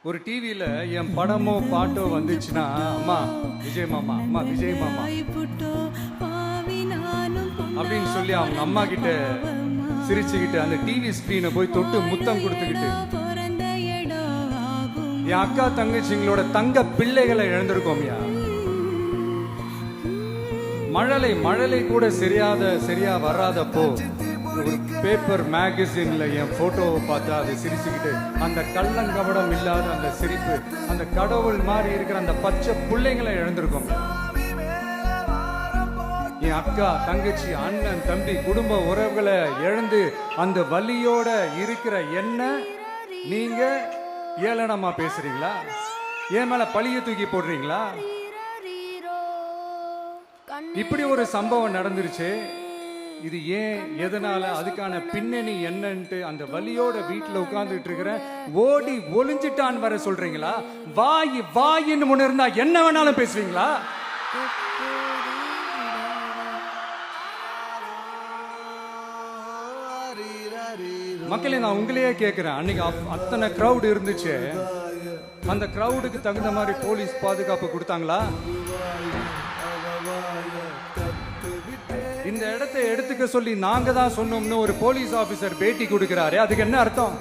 ஒரு டிவியில என் படமோ பாட்டோ வந்துச்சுன்னா அம்மா விஜய் மாமா, அம்மா விஜய் மாமா அப்படின்னு சொல்லி அவங்க அம்மா கிட்ட சிரிச்சுக்கிட்டு அந்த டிவி ஸ்கிரீனை போய் தொட்டு முத்தம் கொடுத்துக்கிட்டு என் அக்கா தங்கச்சிங்களோட தங்க பிள்ளைகளை இழந்திருக்கோம்யா. மழலை கூட சரியா வராதப்போ ஒரு பேப்பர் மேகசின்ல என் போட்டோவை பார்த்தா அதை சிரிச்சுக்கிட்டு அந்த கள்ளங்கபடம் இல்லாத அந்த சிரிப்பு, அந்த கடவுள் மாதிரி இருக்கிற அந்த பச்சை பிள்ளைங்களை இழந்திருக்கோம். என் அக்கா தங்கச்சி அண்ணன் தம்பி குடும்ப உறவுகளை இழந்து அந்த வலியோட இருக்கிற என்ன நீங்க ஏளனமா பேசுறீங்களா? என் மேல பழிய தூக்கி போடுறீங்களா? இப்படி ஒரு சம்பவம் நடந்துருச்சு. இது ஏன், எதனால, அதுக்கான பின்னணி என்னன்ட்டு அந்த வலியோட வீட்டுல உட்கார்ந்துட்டு இருக்கிற ஓடி ஒளிஞ்சிட்டான் வர சொல்றீங்களா? வாயின்னு ஒண்ணு இருந்தா என்ன வேணாலும் பேசுவீங்களா? மக்களே, நான் உங்களையே கேட்கிறேன். அன்னைக்கு அத்தனை கிரௌட் இருந்துச்சு. அந்த கிரௌடுக்கு தகுந்த மாதிரி போலீஸ் பாதுகாப்பு கொடுத்தாங்களா? இந்த இடத்தை எடுத்துக்க சொல்லி நாங்க தான் சொன்னோம்னு ஒரு போலீஸ் ஆபீசர் பேட்டி கொடுக்கிறாரு. அதுக்கு என்ன அர்த்தம்?